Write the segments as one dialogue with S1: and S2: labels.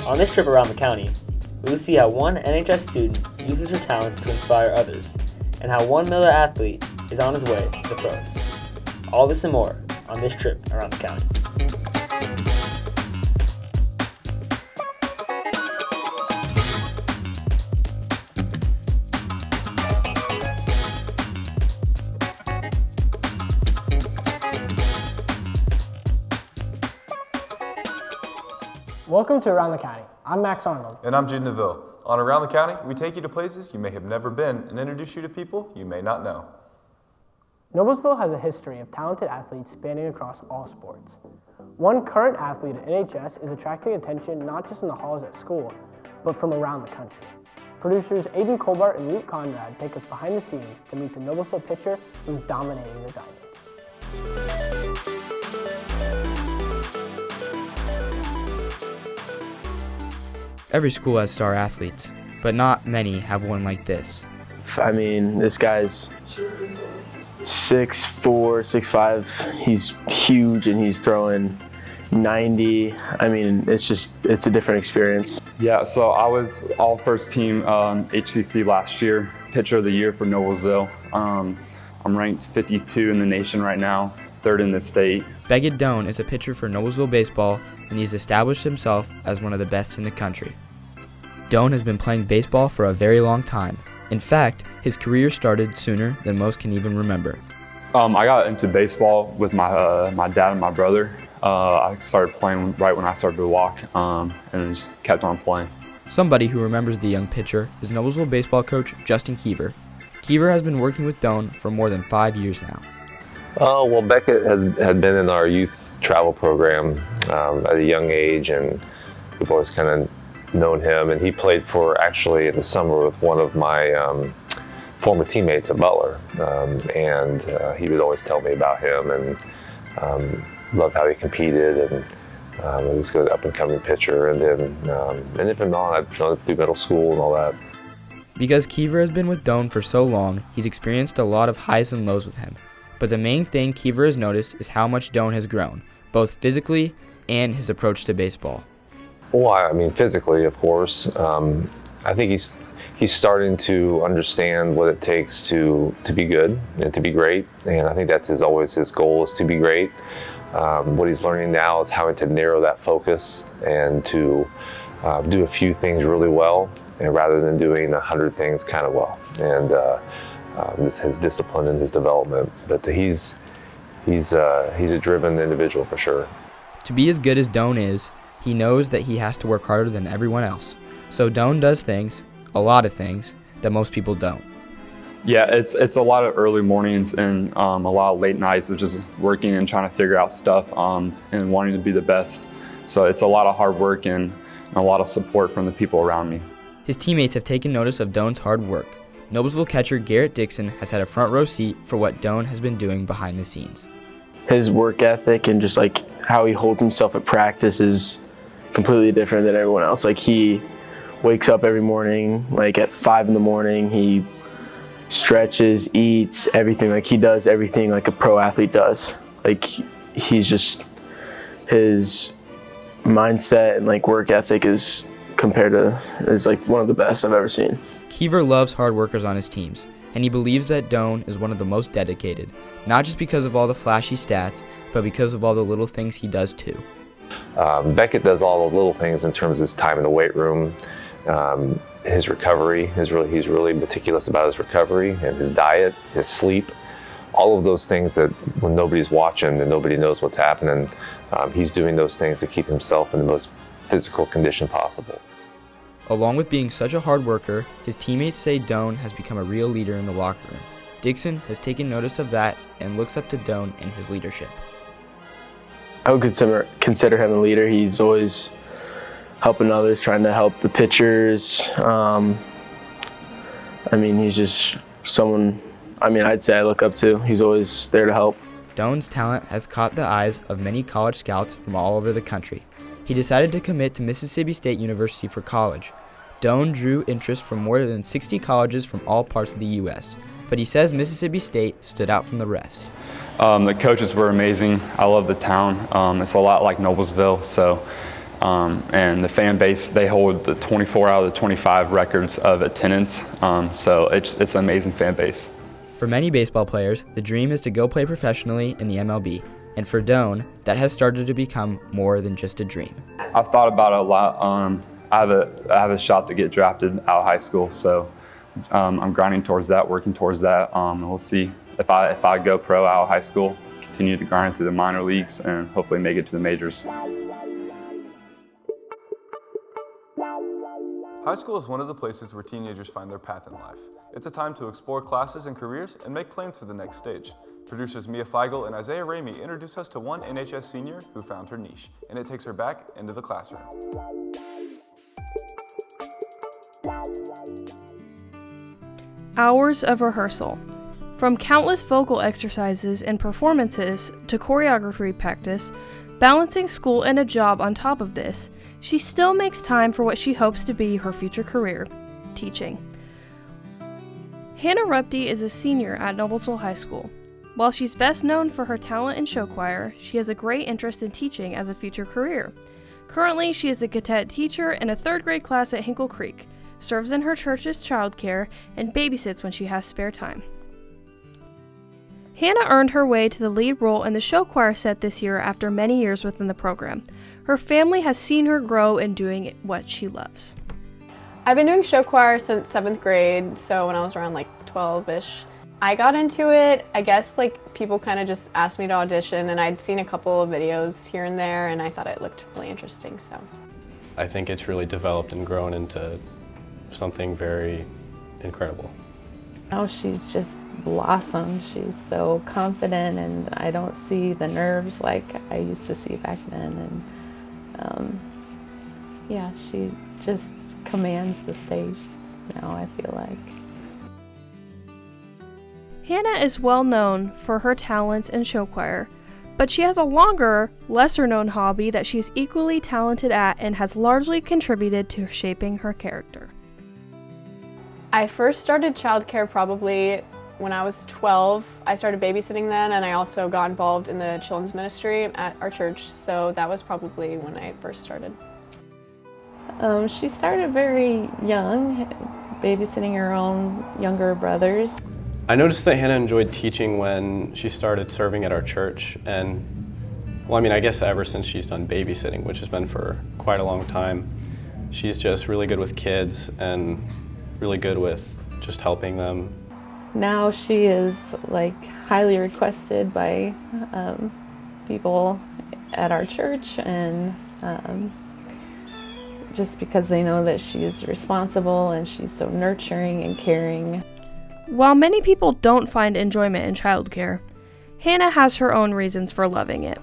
S1: On this trip around the county, we will see how one NHS student uses her talents to inspire others, and how one Miller athlete is on his way to the pros. All this and more on this trip around the county.
S2: Welcome to Around the County. I'm Max Arnold.
S3: And I'm Jude Neville. On Around the County, we take you to places you may have never been and introduce you to people you may not know.
S2: Noblesville has a history of talented athletes spanning across all sports. One current athlete at NHS is attracting attention not just in the halls at school, but from around the country. Producers Aiden Colbart and Luke Conrad take us behind the scenes to meet the Noblesville pitcher who's dominating the diamond.
S4: Every school has star athletes, but not many have one like this.
S5: I mean, this guy's 6'4", 6'5". He's huge and he's throwing 90. I mean, it's a different experience.
S6: Yeah, so I was all first team HCC last year, pitcher of the year for Noblesville. I'm ranked 52 in the nation right now, third in the state.
S4: Beckett Doan is a pitcher for Noblesville baseball, and he's established himself as one of the best in the country. Doan has been playing baseball for a very long time. In fact, his career started sooner than most can even remember.
S6: I got into baseball with my dad and my brother. I started playing right when I started to walk, and just kept on playing.
S4: Somebody who remembers the young pitcher is Noblesville baseball coach Justin Keever. Keever has been working with Doan for more than 5 years now.
S7: Well, Beckett had been in our youth travel program at a young age, and we've always kind of known him. And he played for, actually, in the summer with one of my former teammates at Butler, and he would always tell me about him, and loved how he competed, and he was a good up-and-coming pitcher. And then from on, I've known him through middle school and all that.
S4: Because Keever has been with Doan for so long, he's experienced a lot of highs and lows with him. But the main thing Keever has noticed is how much Doan has grown, both physically and his approach to baseball.
S7: Well, I mean, physically, of course. I think he's starting to understand what it takes to be good and to be great, and I think that's always his goal, is to be great. What he's learning now is how to narrow that focus and to do a few things really well, and rather than doing 100 things kind of well. And this his discipline and his development. But he's a driven individual for sure.
S4: To be as good as Doan is, he knows that he has to work harder than everyone else. So Doan does things, a lot of things, that most people don't.
S6: Yeah, it's a lot of early mornings and a lot of late nights of just working and trying to figure out stuff and wanting to be the best. So it's a lot of hard work and a lot of support from the people around me.
S4: His teammates have taken notice of Doan's hard work. Noblesville catcher Garrett Dixon has had a front row seat for what Doan has been doing behind the scenes.
S5: His work ethic and just like how he holds himself at practice is completely different than everyone else. Like, he wakes up every morning, like at 5 in the morning, he stretches, eats, everything. Like, he does everything like a pro athlete does. Like, he's just, his mindset and like work ethic is like one of the best I've ever seen.
S4: Keever loves hard workers on his teams, and he believes that Doan is one of the most dedicated, not just because of all the flashy stats, but because of all the little things he does too.
S7: Beckett does all the little things in terms of his time in the weight room, his recovery. He's really meticulous about his recovery and his diet, his sleep, all of those things that when nobody's watching and nobody knows what's happening, he's doing those things to keep himself in the most physical condition possible.
S4: Along with being such a hard worker, his teammates say Doan has become a real leader in the locker room. Dixon has taken notice of that and looks up to Doan in his leadership.
S5: I would consider him a leader. He's always helping others, trying to help the pitchers. I mean, he's just someone, I'd say I look up to. He's always there to help.
S4: Doan's talent has caught the eyes of many college scouts from all over the country. He decided to commit to Mississippi State University for college. Doan drew interest from more than 60 colleges from all parts of the U.S., but he says Mississippi State stood out from the rest.
S6: The coaches were amazing. I love the town. It's a lot like Noblesville, so And the fan base, they hold the 24 out of the 25 records of attendance. So it's an amazing fan base.
S4: For many baseball players, the dream is to go play professionally in the MLB. And for Doan, that has started to become more than just a dream.
S6: I've thought about it a lot. I have a shot to get drafted out of high school, so I'm grinding towards that, working towards that. And we'll see if I go pro out of high school, continue to grind through the minor leagues, and hopefully make it to the majors.
S3: High school is one of the places where teenagers find their path in life. It's a time to explore classes and careers and make plans for the next stage. Producers Mia Feigl and Isaiah Ramey introduce us to one NHS senior who found her niche, and it takes her back into the classroom.
S8: Hours of rehearsal. From countless vocal exercises and performances to choreography practice, balancing school and a job on top of this, she still makes time for what she hopes to be her future career, teaching. Hannah Rupte is a senior at Noblesville High School. While she's best known for her talent in show choir, she has a great interest in teaching as a future career. Currently, she is a cadet teacher in a 3rd grade class at Hinkle Creek, serves in her church's childcare, and babysits when she has spare time. Hannah earned her way to the lead role in the show choir set this year after many years within the program. Her family has seen her grow in doing what she loves.
S9: I've been doing show choir since 7th grade, so when I was around like 12-ish. I got into it, I guess like people kind of just asked me to audition, and I'd seen a couple of videos here and there, and I thought it looked really interesting, so.
S10: I think it's really developed and grown into something very incredible.
S11: Now she's just blossomed. She's so confident, and I don't see the nerves like I used to see back then. And yeah, she just commands the stage now, I feel like.
S8: Hannah is well known for her talents in show choir, but she has a longer, lesser-known hobby that she's equally talented at and has largely contributed to shaping her character.
S9: I first started childcare probably when I was 12. I started babysitting then, and I also got involved in the children's ministry at our church, so that was probably when I first started.
S11: She started very young, babysitting her own younger brothers.
S10: I noticed that Hannah enjoyed teaching when she started serving at our church, and well, I mean, I guess ever since she's done babysitting, which has been for quite a long time. She's just really good with kids and really good with just helping them.
S11: Now she is like highly requested by people at our church, and just because they know that she's responsible and she's so nurturing and caring.
S8: While many people don't find enjoyment in childcare, Hannah has her own reasons for loving it.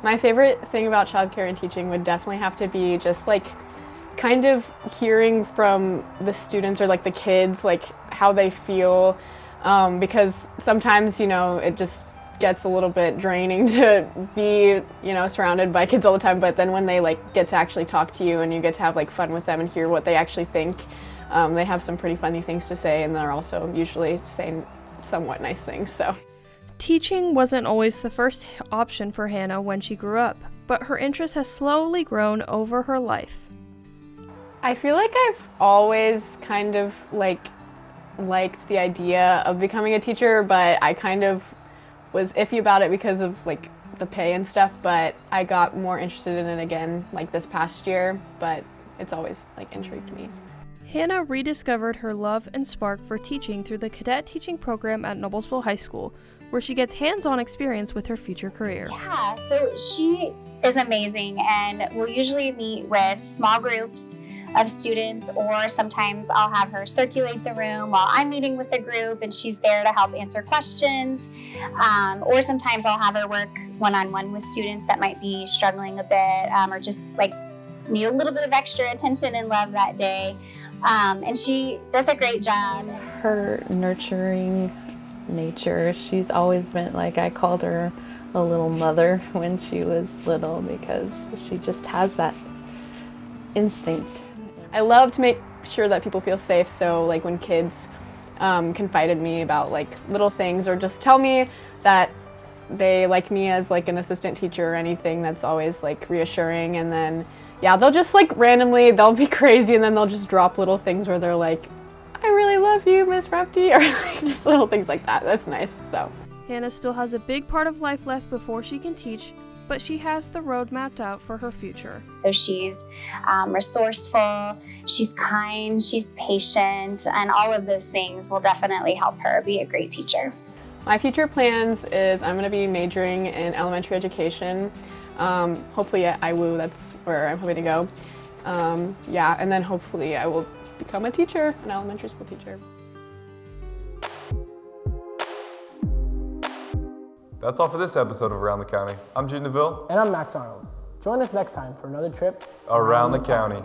S9: My favorite thing about childcare and teaching would definitely have to be just like kind of hearing from the students or like the kids, like how they feel, because sometimes, you know, it just gets a little bit draining to be, you know, surrounded by kids all the time, but then when they like get to actually talk to you and you get to have like fun with them and hear what they actually think, they have some pretty funny things to say, and they're also usually saying somewhat nice things, so.
S8: Teaching wasn't always the first option for Hannah when she grew up, but her interest has slowly grown over her life.
S9: I feel like I've always kind of like liked the idea of becoming a teacher, but I kind of was iffy about it because of like the pay and stuff, but I got more interested in it again like this past year, but it's always like intrigued me.
S8: Hannah rediscovered her love and spark for teaching through the cadet teaching program at Noblesville High School, where she gets hands-on experience with her future career.
S12: Yeah, so she is amazing, and we'll usually meet with small groups of students, or sometimes I'll have her circulate the room while I'm meeting with the group and she's there to help answer questions, or sometimes I'll have her work one-on-one with students that might be struggling a bit, or just like need a little bit of extra attention and love that day. And she does a great job.
S11: Her nurturing nature, she's always been, like, I called her a little mother when she was little because she just has that instinct.
S9: I love to make sure that people feel safe, so like when kids confide in me about like little things or just tell me that they like me as like an assistant teacher or anything. That's always like reassuring. And then, yeah, they'll just like randomly, they'll be crazy and then they'll just drop little things where they're like, I really love you, Miss Repty, or like just little things like that. That's nice, so.
S8: Hannah still has a big part of life left before she can teach, but she has the road mapped out for her future.
S12: So she's resourceful, she's kind, she's patient, and all of those things will definitely help her be a great teacher.
S9: My future plans is I'm going to be majoring in elementary education. Hopefully at IWU, that's where I'm hoping to go. Yeah, and then hopefully I will become a teacher, an elementary school teacher.
S3: That's all for this episode of Around the County. I'm Jude Neville.
S2: And I'm Max Arnold. Join us next time for another trip
S3: Around the County.